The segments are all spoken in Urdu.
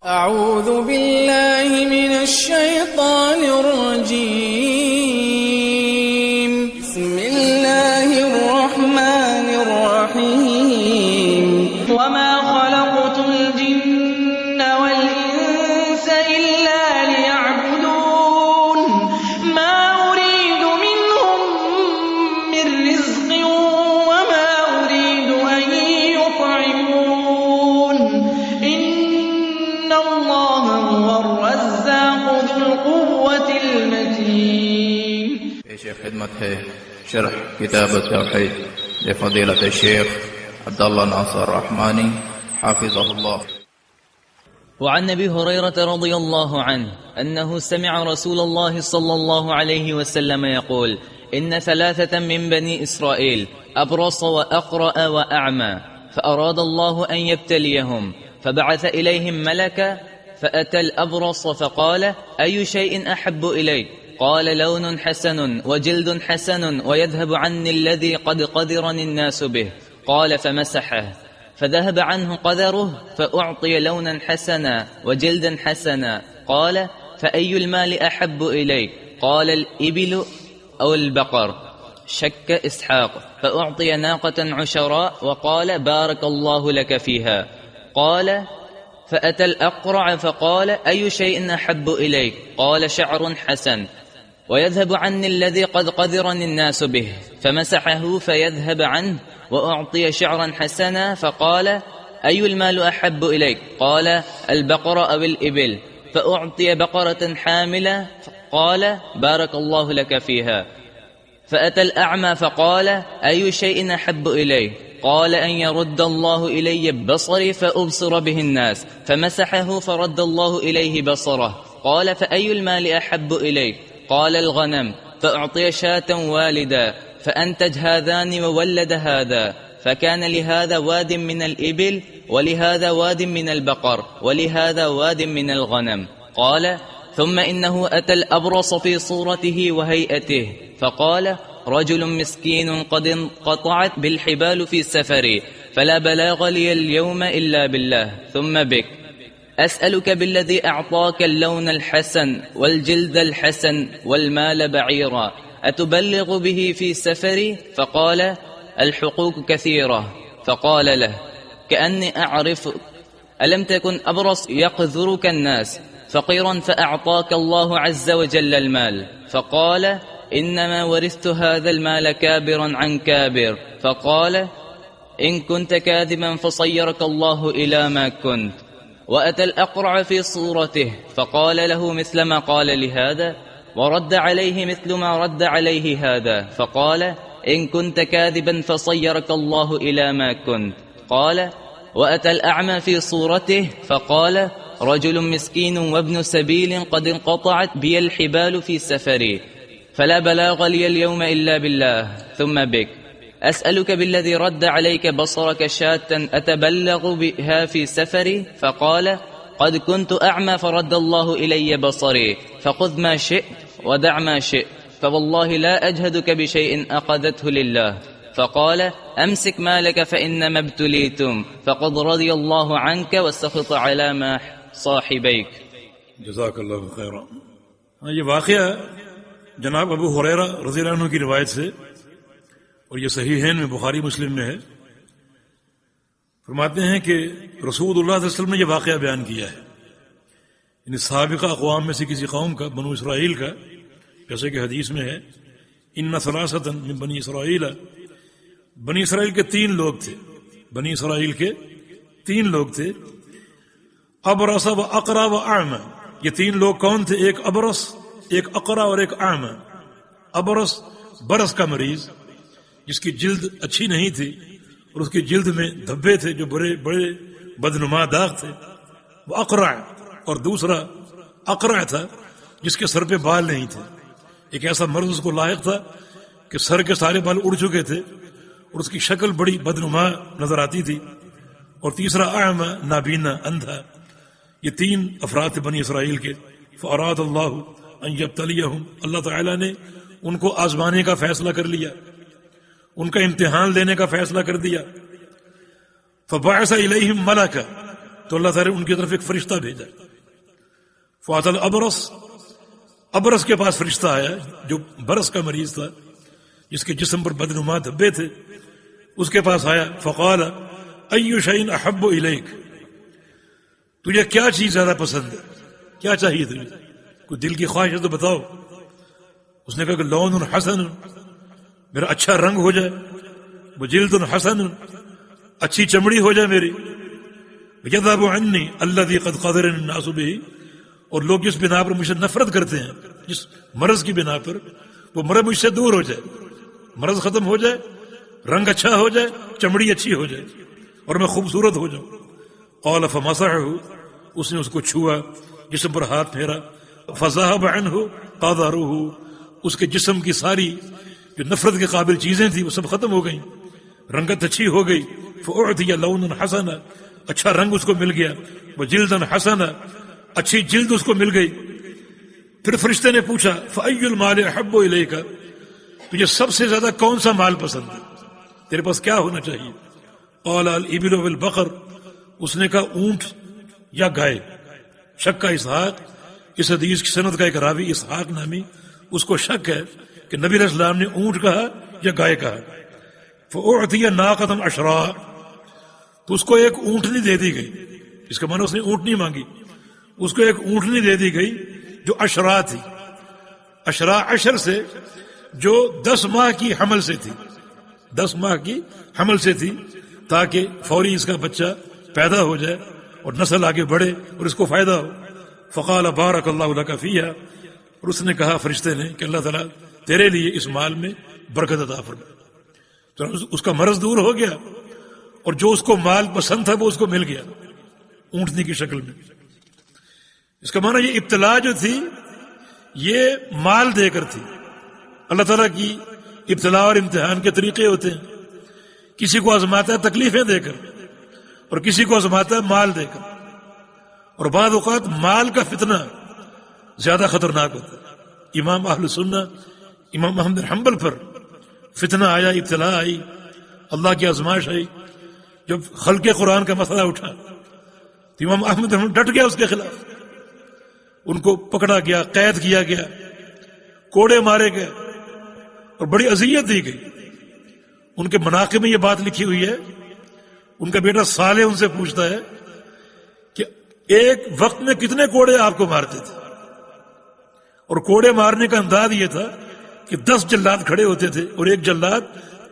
أعوذ بالله من الشيطان الرجيم. بسم الله الرحمن الرحيم. وما خلقت الجن والإنس إلا ليعبدون ما أريد منهم من رزق وما أريد أن يطعمون إن الله هو الرزاق ذو القوة المتين. شيخ خدمت ہے شرح کتاب التوحید لفضيلة الشيخ عبد الله ناصر الرحماني حفظه الله. وعن أبي هريرة رضي الله عنه أنه سمع رسول الله صلى الله عليه وسلم يقول: إن ثلاثة من بني إسرائيل أبرص وأقرأ وأعمى، فأراد الله أن يبتليهم فبعث إليهم ملكا، فأتى الأبرص فقال: أي شيء أحب إليك؟ قال: لون حسن وجلد حسن ويذهب عني الذي قد قدرني الناس به. قال: فمسحه فذهب عنه قدره، فأعطي لونا حسنا وجلدا حسنا. قال: فأي المال أحب إليك؟ قال: الإبل أو البقر. شك إسحاق، فأعطي ناقة عشراء وقال: بارك الله لك فيها. قال: فأتى الأقرع فقال: أي شيء أحب إليك؟ قال: شعر حسن ويذهب عني الذي قد قدرني الناس به. فمسحه فيذهب عنه، وأعطي شعرا حسنا، فقال: أي المال أحب إليك؟ قال: البقرة أو الإبل. فأعطي بقرة حاملة، قال: بارك الله لك فيها. فأتى الأعمى فقال: أي شيء أحب إليه؟ قال: أن يرد الله إلي بصري فأبصر به الناس. فمسحه فرد الله إليه بصره. قال: فأي المال أحب إليك؟ قال: الغنم. فأعطي شاة والدا، فأنتج هذان وولد هذا، فكان لهذا واد من الإبل ولهذا واد من البقر ولهذا واد من الغنم. قال: ثم إنه أتى الأبرص في صورته وهيئته، فقال: رجل مسكين قد انقطعت بالحبال في سفري، فلا بلاغ لي اليوم إلا بالله، ثم بك. أسألك بالذي أعطاك اللون الحسن والجلد الحسن والمال بعيرا، أتبلغ به في سفري؟ فقال: الحقوق كثيرة. فقال له: كأني أعرفك، ألم تكن أبرص يقذرك الناس فقيرا فأعطاك الله عز وجل المال؟ فقال: إنما ورثت هذا المال كابرا عن كابر. فقال: إن كنت كاذبا فصيرك الله إلى ما كنت. وأتى الأقرع في صورته فقال له مثل ما قال لهذا، ورد عليه مثل ما رد عليه هذا. فقال: إن كنت كاذبا فصيرك الله إلى ما كنت. قال: وأتى الأعمى في صورته فقال: رجل مسكين وابن سبيل قد انقطعت بي الحبال في سفري، فلا بلاغ لي اليوم إلا بالله، ثم بك. أسألك بالذي رد عليك بصرك شاة أتبلغ بها في سفري؟ فقال: قد كنت أعمى فرد الله إلي بصري، فخذ ما شئت ودع ما شئت، فوالله لا أجهدك بشيء أخذته لله. فقال: أمسك مالك فإنما ابتليتم، فقد رضي الله عنك وسخط على ما صاحبيك. جزاک اللہ خیرہ. یہ واقعہ جناب ابو ہریرہ رضی اللہ عنہ کی روایت سے، اور یہ صحیحین میں بخاری مسلم میں ہے. فرماتے ہیں کہ رسول اللہ صلی اللہ علیہ وسلم نے یہ واقعہ بیان کیا ہے، یعنی سابقہ اقوام میں سے کسی قوم کا، بنو اسرائیل کا، جیسے کہ حدیث میں ہے: ان ثلاثۃ من بنی اسرائیل. بنی اسرائیل کے 3 لوگ تھے، بنی اسرائیل کے 3 لوگ تھے، ابرص و اقرا و اعمى. یہ 3 لوگ کون تھے؟ ایک ابرص، ایک اقرا اور ایک اعمى. ابرص برص کا مریض جس کی جلد اچھی نہیں تھی اور اس کی جلد میں دھبے تھے جو بڑے بڑے بدنما داغ تھے. وہ اقرع، اور دوسرا اقرع تھا جس کے سر پہ بال نہیں تھے. ایک ایسا مرض اس کو لاحق تھا کہ سر کے سارے بال اڑ چکے تھے اور اس کی شکل بڑی بدنما نظر آتی تھی. اور تیسرا اعمى، نابینا، اندھا. یہ 3 افراد تھے بنی اسرائیل کے. فاراد اللہ ان یبتلیہم، اللہ تعالیٰ نے ان کو آزمانے کا فیصلہ کر لیا، ان کا امتحان لینے کا فیصلہ کر دیا. فبعث الیہم ملکا، تو اللہ تعالیٰ نے ان کی طرف ایک فرشتہ بھیجا. فات الابرس، ابرس کے پاس فرشتہ آیا جو برس کا مریض تھا، جس کے جسم پر بدنما دھبے تھے. اس کے پاس آیا. فقال ای شیء احب الیک، تجھے کیا چیز زیادہ پسند ہے، کیا چاہیے تجھے، کوئی دل کی خواہش ہے تو بتاؤ. اس نے کہا کہ لون حسن، میرا اچھا رنگ ہو جائے، وجلد حسن، اچھی چمڑی ہو جائے میری، یذهب عنی الذی قد قدرنی الناس به، اور لوگ جس بنا پر مجھ سے نفرت کرتے ہیں، جس مرض کی بنا پر، وہ مرض مجھ سے دور ہو جائے، مرض ختم ہو جائے، رنگ اچھا ہو جائے، چمڑی اچھی ہو جائے، اور میں خوبصورت ہو جاؤں. قال فمسحه، اس نے اس کو چھوا، جسم پر ہاتھ پھیرا. فذهب عنه قدره، اس کے جسم کی ساری جو نفرت کے قابل چیزیں تھیں وہ سب ختم ہو گئیں، رنگت اچھی ہو گئی. فأعطي لون حسن، اچھا رنگ اس کو مل گیا. وجلد حسن، اچھی جلد اس کو مل گئی. پھر فرشتے نے پوچھا فأي المال احب الیک، تجھے سب سے زیادہ کون سا مال پسند ہے، تیرے پاس کیا ہونا چاہیے. قال الابل والبقر، اس نے کہا اونٹ یا گائے. شک کا اسحاق، اس حدیث کی سند کا ایک راوی اسحاق نامی، اس کو شک ہے کہ نبی علیہ السلام نے اونٹ کہا یا گائے کہا. فأعطي ناقة عشراء، تو اس کو ایک اونٹنی دے دی گئی. اس کا معنی اس نے اونٹنی مانگی، اس کو ایک اونٹنی دے دی گئی جو اشراء تھی. اشراء عشر سے، جو 10 ماہ کی حمل سے تھی، 10 ماہ کی حمل سے تھی، تاکہ فوری اس کا بچہ پیدا ہو جائے اور نسل آگے بڑھے اور اس کو فائدہ ہو. فقال بارک اللہ لک فیہا، اور اس نے کہا فرشتے نے کہ اللہ تعالیٰ تیرے لیے اس مال میں برکت عطا فرمائے. تو اس کا مرض دور ہو گیا، اور جو اس کو مال پسند تھا وہ اس کو مل گیا اونٹنی کی شکل میں. اس کا معنی یہ ابتلا جو تھی یہ مال دے کر تھی. اللہ تعالیٰ کی ابتلا اور امتحان کے طریقے ہوتے ہیں، کسی کو آزماتا ہے تکلیفیں دے کر، اور کسی کو آزماتا ہے مال دے کر. اور بعض اوقات مال کا فتنہ زیادہ خطرناک ہوتا ہے. امام اہل سنہ امام احمد بن حنبل پر فتنہ آیا، ابتلا آئی، اللہ کی آزمائش آئی. جب خلق قرآن کا مسئلہ اٹھا تو امام احمد بن حنبل ڈٹ گیا اس کے خلاف. ان کو پکڑا گیا، قید کیا گیا، کوڑے مارے گئے اور بڑی اذیت دی گئی. ان کے مناقب میں یہ بات لکھی ہوئی ہے. ان کا بیٹا صالح ان سے پوچھتا ہے کہ ایک وقت میں کتنے کوڑے آپ کو مارتے تھے. اور کوڑے مارنے کا انداز یہ تھا کہ 10 جلاد کھڑے ہوتے تھے اور ایک جلاد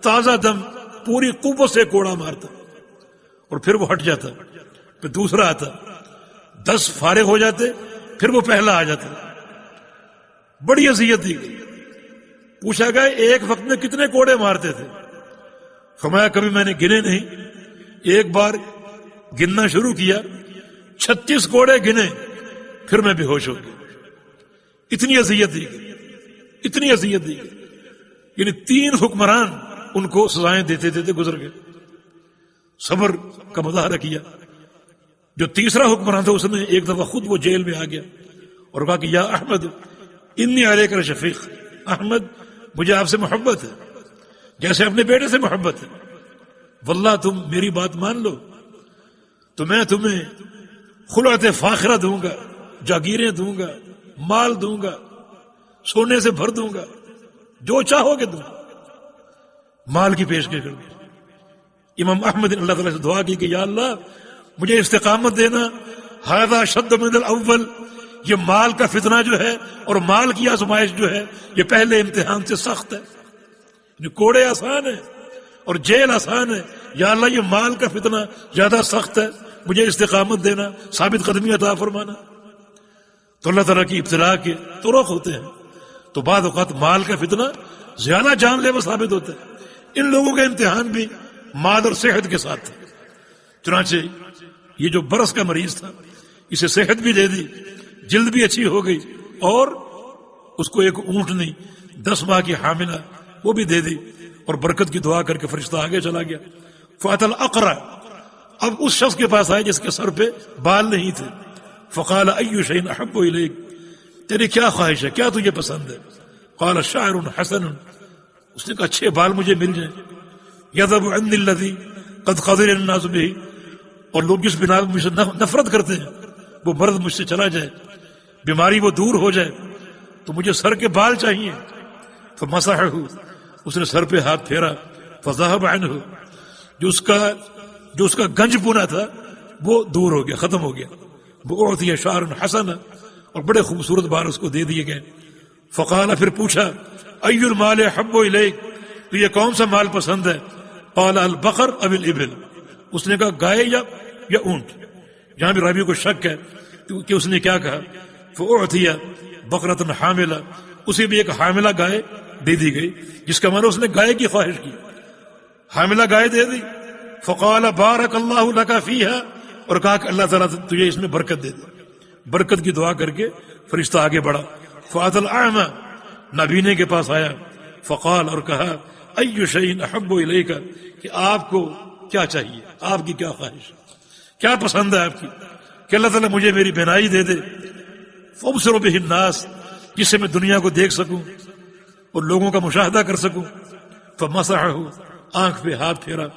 تازہ دم پوری قوت سے کوڑا مارتا اور پھر وہ ہٹ جاتا، پھر دوسرا آتا، 10 فارغ ہو جاتے، پھر وہ پہلا آ جاتا. بڑی اذیت دی گئی. پوچھا گیا ایک وقت میں کتنے کوڑے مارتے تھے. فرمایا کبھی میں نے گنے نہیں. ایک بار گننا شروع کیا، 36 کوڑے گنے، پھر میں بے ہوش ہو گیا. اتنی اذیت دی گئی، اتنی اذیت دی گئی. یعنی 3 حکمران ان کو سزائیں دیتے دیتے گزر گئے. صبر کا مظاہرہ کیا. جو تیسرا حکمران تھا اس نے ایک دفعہ خود وہ جیل میں آ گیا اور کہا کہ یا احمد انی علیک لشفیق، احمد مجھے آپ سے محبت ہے جیسے اپنے بیٹے سے محبت ہے. واللہ تم میری بات مان لو تو میں تمہیں خلعت فاخرہ دوں گا، جاگیریں دوں گا، مال دوں گا، سونے سے بھر دوں گا، جو چاہو گے دوں گا. مال کی پیشکش کر دی. امام احمد نے اللہ تعالیٰ سے دعا کی کہ یا اللہ مجھے استقامت دینا. ھذا شد من الاول، یہ مال کا فتنہ جو ہے اور مال کی آزمائش جو ہے یہ پہلے امتحان سے سخت ہے. کوڑے آسان ہے اور جیل آسان ہے، یا اللہ یہ مال کا فتنہ زیادہ سخت ہے، مجھے استقامت دینا، ثابت قدمی عطا فرمانا. تو اللہ تعالیٰ کی ابتلا کے طرق ہوتے ہیں. تو بعض اوقات مال کا فتنہ زیادہ جان لیوا ثابت ہوتا ہے. ان لوگوں کا امتحان بھی مال اور صحت کے ساتھ تھا. چنانچہ یہ جو برس کا مریض تھا اسے صحت بھی دے دی، جلد بھی اچھی ہو گئی، اور اس کو ایک اونٹنی 10 ماہ کی حاملہ وہ بھی دے دی، اور برکت کی دعا کر کے فرشتہ آگے چلا گیا. فأتى الأقرع، اب اس شخص کے پاس آئے جس کے سر پہ بال نہیں تھے. فقال أي شيء أحب إليك، تیری کیا خواہش ہے، کیا تجھے پسند ہے. قال شعر حسن، اس نے کہا اچھے بال مجھے مل جائیں. يذهب عني الذي قد قدر الناس به، اور لوگ جس بنا مجھ سے نفرت کرتے ہیں وہ مرض مجھ سے چلا جائے، بیماری وہ دور ہو جائے، تو مجھے سر کے بال چاہیے. فمسحہ، اس نے سر پہ ہاتھ پھیرا. فذهب عنہ، جو اس کا گنج پونا تھا وہ دور ہو گیا، ختم ہو گیا. وہ اعطی شعر حسن، اور بڑے خوبصورت بال اس کو دے دیے گئے. فقال، پھر پوچھا، ای المال احب الیک، تو یہ کون سا مال پسند ہے؟ قال البقر ام الابل، اس نے کہا گائے یا اونٹ. یہاں بھی راوی کو شک ہے کہ اس نے کیا کہا. فاعطی بقرۃ حاملہ، اسے بھی ایک حاملہ گائے دے دی گئی، جس کا معنی اس نے گائے کی خواہش کی، حاملہ گائے دے دی. فقال بارک اللہ لک فیہا، اور کہا کہ اللہ تعالیٰ تجھے اس میں برکت دے دے. برکت کی دعا کر کے فرشتہ آگے بڑھا. فأتى الأعمى، نابینے کے پاس آیا. فقال، اور کہا، ای شیء احب الیک، کہ آپ کو کیا چاہیے، آپ کی کیا خواہش، کیا پسند ہے آپ کی، کہ اللہ تعالیٰ مجھے میری بینائی دے دے. فابصر بہ الناس، جس سے میں دنیا کو دیکھ سکوں اور لوگوں کا مشاہدہ کر سکوں. فمسحہ، آنکھ پہ ہاتھ پھیرا.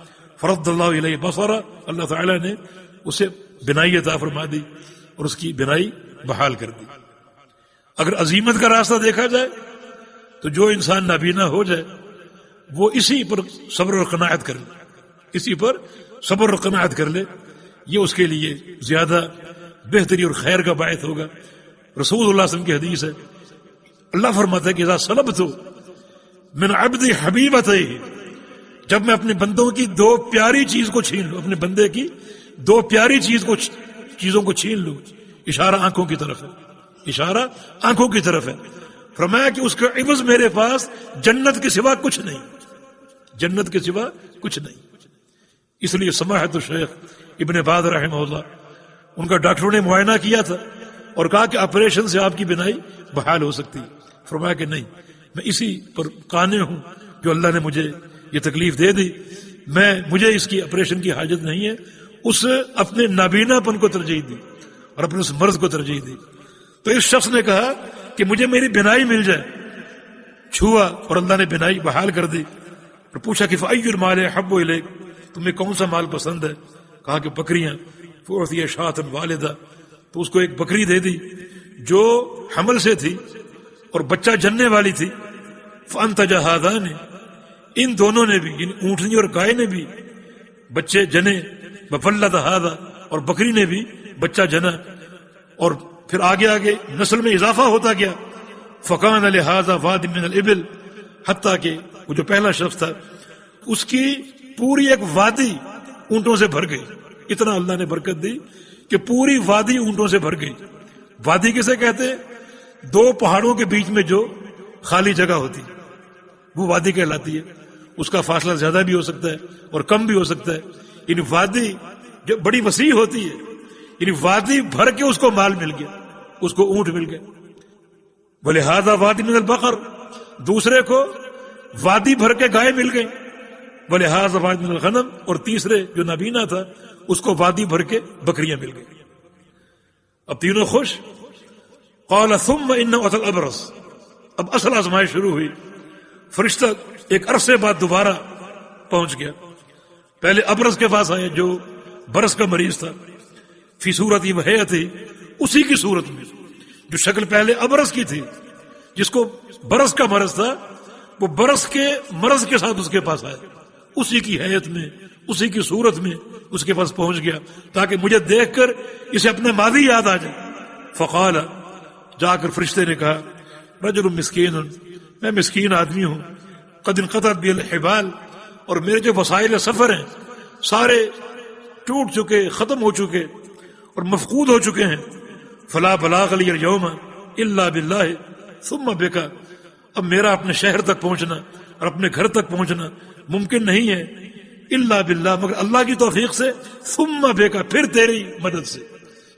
فرد اللہ الیہ بصرہ، اللہ تعالیٰ نے اسے بینائی عطا فرما دی اور اس کی بینائی بحال کر دی. اگر عزیمت کا راستہ دیکھا جائے تو جو انسان نابینا ہو جائے وہ اسی پر صبر اور قناعت کر لے، اسی پر صبر اور قناعت کر لے، یہ اس کے لیے زیادہ بہتری اور خیر کا باعث ہوگا. رسول اللہ صلی اللہ علیہ وسلم کی حدیث ہے، اللہ فرماتا ہے کہ اذا سلبت من عبدی حبیبتیہ، جب میں اپنے بندوں کی دو پیاری چیز کو چھین لوں، اپنے بندے کی دو پیاری چیزوں کو چھین لوں. اشارہ آنکھوں کی طرف ہے، اشارہ آنکھوں کی طرف ہے. فرمایا کہ اس کا عوض میرے پاس جنت کے سوا کچھ نہیں، جنت کے سوا کچھ نہیں. اس لیے سماحت الشیخ ابن باز رحمہ اللہ، ان کا ڈاکٹروں نے معائنہ کیا تھا اور کہا کہ آپریشن سے آپ کی بینائی بحال ہو سکتی ہے. فرمایا کہ نہیں، میں اسی پر قانع ہوں جو اللہ نے مجھے یہ تکلیف دے دی، مجھے اس کی آپریشن کی حاجت نہیں ہے. اس اپنے نابینا پن کو ترجیح دی اور اپنے اس مرض کو ترجیح دی. تو اس شخص نے کہا کہ مجھے میری بینائی مل جائے، چھوا اور اللہ نے بینائی بحال کر دی. اور پوچھا کہ فأی المال احب الیک، تمہیں کون سا مال پسند ہے؟ کہا کہ بکریاں. فأعطی شاة والدہ، تو اس کو ایک بکری دے دی جو حمل سے تھی اور بچہ جننے والی تھی. فانتج ہذان، ان دونوں نے بھی، یعنی اونٹنی اور گائے نے بھی بچے جنے. وولد ھذا، اور بکری نے بھی بچہ جنا، اور پھر آگے آگے نسل میں اضافہ ہوتا گیا. فکان لہذا واد من الابل، حتیٰ کہ وہ جو پہلا شخص تھا اس کی پوری ایک وادی اونٹوں سے بھر گئی. اتنا اللہ نے برکت دی کہ پوری وادی اونٹوں سے بھر گئی. وادی کسے کہتے ہیں؟ دو پہاڑوں کے بیچ میں جو خالی جگہ ہوتی وہ وادی کہلاتی ہے. اس کا فاصلہ زیادہ بھی ہو سکتا ہے اور کم بھی ہو سکتا ہے. یعنی وادی جو بڑی وسیع ہوتی ہے، یعنی وادی بھر کے اس کو مال مل گیا، اس کو اونٹ مل گئے. ولہذا وادی من البقر، دوسرے کو وادی بھر کے گائے مل گئی. ولہذا وادی من الغنم، اور تیسرے جو نابینا تھا اس کو وادی بھر کے بکریاں مل گئی. اب تینوں خوش. قال ثم انه اتى الابرص، اب اصل آزمائش شروع ہوئی. فرشتہ ایک عرصے بعد دوبارہ پہنچ گیا. پہلے ابرص کے پاس آیا جو برس کا مریض تھا. فی صورت وحیت، اسی کی صورت میں جو شکل پہلے ابرص کی تھی، جس کو برس کا مرض تھا، وہ برس کے مرض کے ساتھ اس کے پاس آیا، اسی کی حیت میں، اسی کی صورت میں اس کے پاس پہنچ گیا تاکہ مجھے دیکھ کر اسے اپنا ماضی یاد آ جائے. فقال، جا کر فرشتے نے کہا، رجل مسکین، میں مسکین آدمی ہوں. قد انقطعت بی الحبال، اور میرے جو وسائل سفر ہیں سارے ٹوٹ چکے، ختم ہو چکے اور مفقود ہو چکے ہیں. فلا بلاغ لی اليوم الا باللہ ثم بک، اب میرا اپنے شہر تک پہنچنا اور اپنے گھر تک پہنچنا ممکن نہیں ہے الا باللہ، مگر اللہ کی توفیق سے. ثم بک، پھر تیری مدد سے.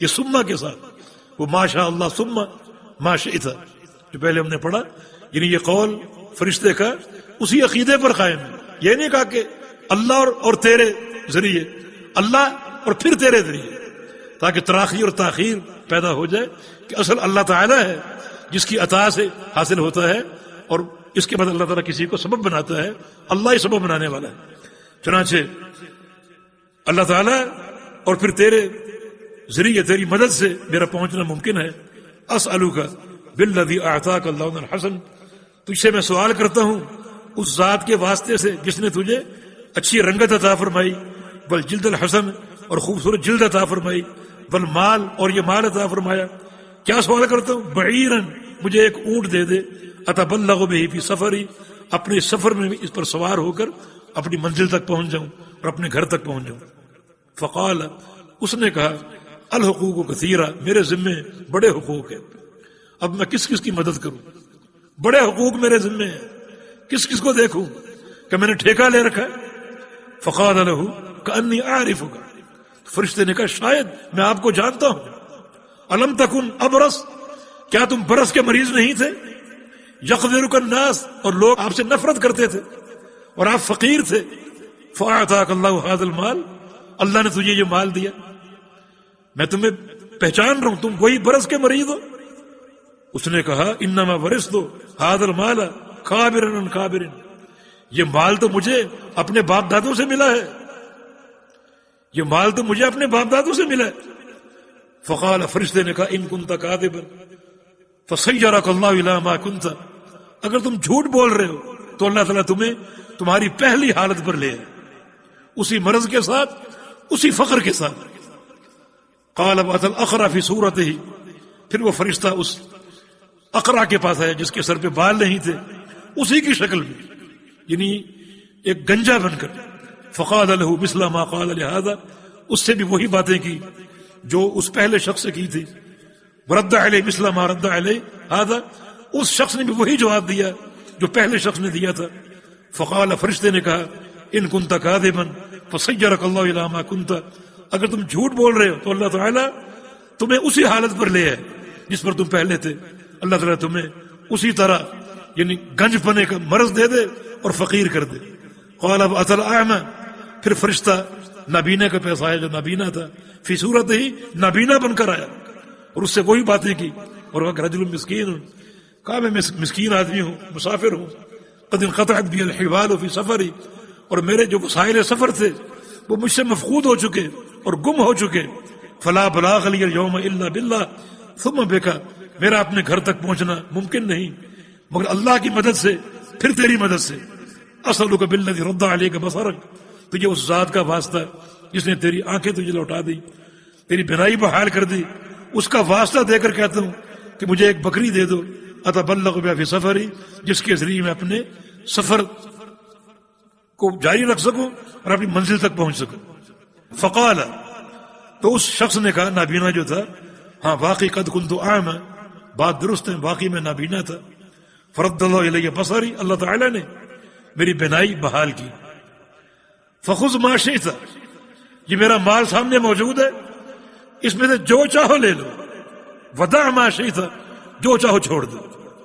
یہ ثم کے ساتھ وہ ما شاء اللہ ثم ما شئت جو پہلے ہم نے پڑھا، یعنی یہ قول فرشتے کا اسی عقیدے پر قائم ہے. یہ نہیں کہا کہ اللہ اور تیرے ذریعے، اللہ اور پھر تیرے ذریعے، تاکہ تراخی اور تاخیر پیدا ہو جائے کہ اصل اللہ تعالیٰ ہے جس کی عطا سے حاصل ہوتا ہے، اور اس کے بعد اللہ تعالیٰ کسی کو سبب بناتا ہے. اللہ ہی سبب بنانے والا ہے. چنانچہ اللہ تعالیٰ اور پھر تیرے ذریعے تیری مدد سے میرا پہنچنا ممکن ہے. اسألک بالذی اعطاک اللہ الحسن، تجھ سے میں سوال کرتا ہوں اس ذات کے واسطے سے جس نے تجھے اچھی رنگت عطا فرمائی، والجلد الحسن اور خوبصورت جلد عطا فرمائی، والمال اور یہ مال عطا فرمایا. کیا سوال کرتا ہوں؟ بعیرن، مجھے ایک اونٹ دے دے، اتبلغ بہ فی سفری، اپنے سفر میں اس پر سوار ہو کر اپنی منزل تک پہنچ جاؤں اور اپنے گھر تک پہنچ جاؤں. فقال، اس نے کہا الحقوق کثیرہ، میرے ذمے بڑے حقوق ہیں، اب میں کس کس کی مدد کروں؟ بڑے حقوق میرے ذمے ہیں، کس کس کو دیکھوں کہ میں نے ٹھیکہ لے رکھا ہے. فقال له کأنی اعرفک، فرشتے نے کہا شاید میں آپ کو جانتا ہوں. الم تکن ابرص، کیا تم برس کے مریض نہیں تھے؟ یقذرک الناس، اور لوگ آپ سے نفرت کرتے تھے اور آپ فقیر تھے. فاعطاک اللہ ھذا المال، اللہ نے تجھے یہ مال دیا، میں تمہیں پہچان رہا ہوں، تم وہی برس کے مریض ہو. اس نے کہا انما ورثت ھذا المال کابرا عن کابر، یہ مال تو مجھے اپنے باپ دادوں سے ملا ہے، یہ مال تو مجھے اپنے باپ دادوں سے ملا ہے. فقال، فرشتے نے کہا ان کنت کاذبا فصیرک اللہ الی ما کنت، اگر تم جھوٹ بول رہے ہو تو اللہ تعالیٰ تمہیں تمہاری پہلی حالت پر لے آئے، اسی مرض کے ساتھ، اسی فقر کے ساتھ. قال وأتى الأقرع في صورته، پھر وہ فرشتہ اس اقرع کے پاس آیا جس کے سر پہ بال نہیں تھے، اسی کی شکل میں، یعنی ایک گنجا بن کر. فقال له مثل ما قال لهذا، اس سے بھی وہی باتیں کی جو اس پہلے شخص سے کی تھی. ورد علیہ مثل ما رد علیہ هذا، اس شخص نے بھی وہی جواب دیا جو پہلے شخص نے دیا تھا. فقال، فرشتے نے کہا ان کنت کاذبا فصیرک اللہ الی ما کنت، اگر تم جھوٹ بول رہے ہو تو اللہ تعالیٰ تمہیں اسی حالت پر لے آئے جس پر تم پہلے تھے. اللہ تعالیٰ تمہیں اسی طرح یعنی گنج پنے کا مرض دے دے اور فقیر کر دے. قال وأتى الأعمى، پھر فرشتہ نابینا کا پیسہ آیا جو نابینا تھا، فی صورت ہی نابینا بن کر آیا اور اس سے وہی باتیں کی. اور وہ رجل مسکین، کہا میں مسکین آدمی ہوں، مسافر ہوں. قد انقطعت بی الحبال فی سفری، اور میرے جو وسائل سفر تھے وہ مجھ سے مفقود ہو چکے اور گم ہو چکے. فلا بلاغ لی اليوم الا باللہ ثم بک، میرا اپنے گھر تک پہنچنا ممکن نہیں مگر اللہ کی مدد سے، پھر تیری مدد سے. اسألک بالذی رد علیک بصرک، تجھے اس ذات کا واسطہ جس نے تیری آنکھیں تجھے لوٹا دی، تیری بینائی بحال کر دی، اس کا واسطہ دے کر کہتا ہوں کہ مجھے ایک بکری دے دو، اتبلغ بہا فی سفری، جس کے ذریعے میں اپنے سفر کو جاری رکھ سکوں اور اپنی منزل تک پہنچ سکوں. فقال، تو اس شخص نے کہا نابینا جو تھا، ہاں واقعی قد کنت اعمی، بات درست ہے، واقعی میں نابینا تھا. فرد اللہ الی بصری، اللہ تعالیٰ نے میری بینائی بحال کی. فخذ ما شئت، یہ میرا مال سامنے موجود ہے، اس میں سے جو چاہو لے لو. ودع ما شئت، جو چاہو چھوڑ دو،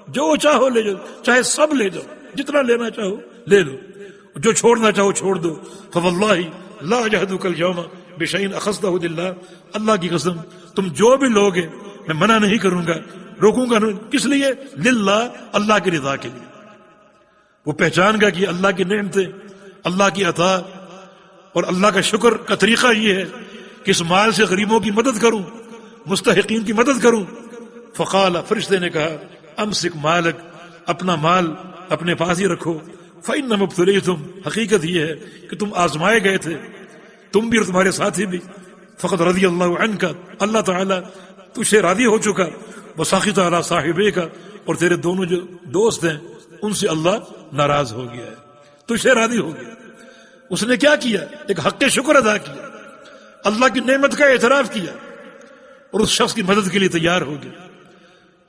جو چاہو لے جاؤ، چاہے سب لے جاؤ، جتنا لینا چاہو لے لو، جو چھوڑنا چاہو چھوڑ دو. فواللہ لا اجہدک اليوم بشیء اخذتہ للہ، اللہ کی قسم تم جو بھی لوگے میں منع نہیں کروں گا، روکوں گا نہیں. کس لیے؟ للہ، اللہ کی رضا کے لیے. وہ پہچان گا کہ اللہ کی نعمتیں، اللہ کی عطا اور اللہ کا شکر کا طریقہ یہ ہے کہ اس مال سے غریبوں کی مدد کروں، مستحقین کی مدد کروں. فقال، فرشتے نے کہا امسک مالک، اپنا مال اپنے پاس ہی رکھو. فإنما ابتلیتم، حقیقت یہ ہے کہ تم آزمائے گئے تھے، تم بھی اور تمہارے ساتھی بھی. فقد رضی اللہ عنک، اللہ تعالیٰ تجھ سے راضی ہو چکا. وسخط علی صاحبیک، اور تیرے دونوں جو دوست ہیں ان سے اللہ ناراض ہو گیا ہے، تجھ سے راضی ہو گیا. اس نے کیا کیا؟ ایک حق شکر ادا کیا، اللہ کی نعمت کا اعتراف کیا اور اس شخص کی مدد کے لیے تیار ہو گیا.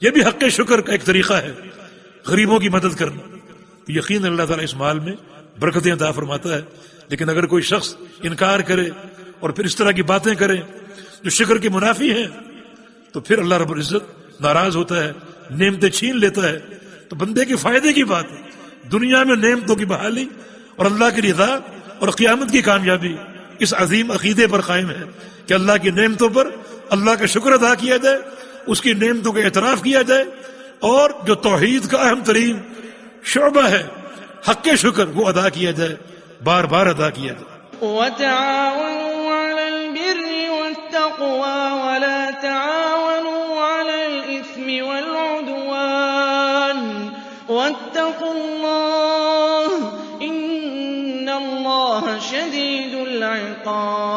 یہ بھی حق شکر کا ایک طریقہ ہے، غریبوں کی مدد کرنا. تو یقین اللہ تعالیٰ اس مال میں برکتیں عطا فرماتا ہے. لیکن اگر کوئی شخص انکار کرے اور پھر اس طرح کی باتیں کرے جو شکر کے منافی ہیں تو پھر اللہ رب العزت ناراض ہوتا ہے، نعمتیں چھین لیتا ہے. تو بندے کے فائدے کی بات ہے، دنیا میں نعمتوں کی بحالی اور اللہ کی رضا اور قیامت کی کامیابی اس عظیم عقیدے پر قائم ہے کہ اللہ کی نعمتوں پر اللہ کا شکر ادا کیا جائے، اس کی نعمتوں کا اعتراف کیا جائے، اور جو توحید کا اہم ترین شعبہ ہے حق شکر وہ ادا کیا جائے، بار بار ادا کیا جائے. وتعاونوا على البر التَّقْوَىٰ وَلَا تَعَاوَنُوا عَلَى الْإِثْمِ وَالْعُدْوَانِ وَاتَّقُوا اللَّهَ ۖ إِنَّ اللَّهَ شَدِيدُ الْعِقَابِ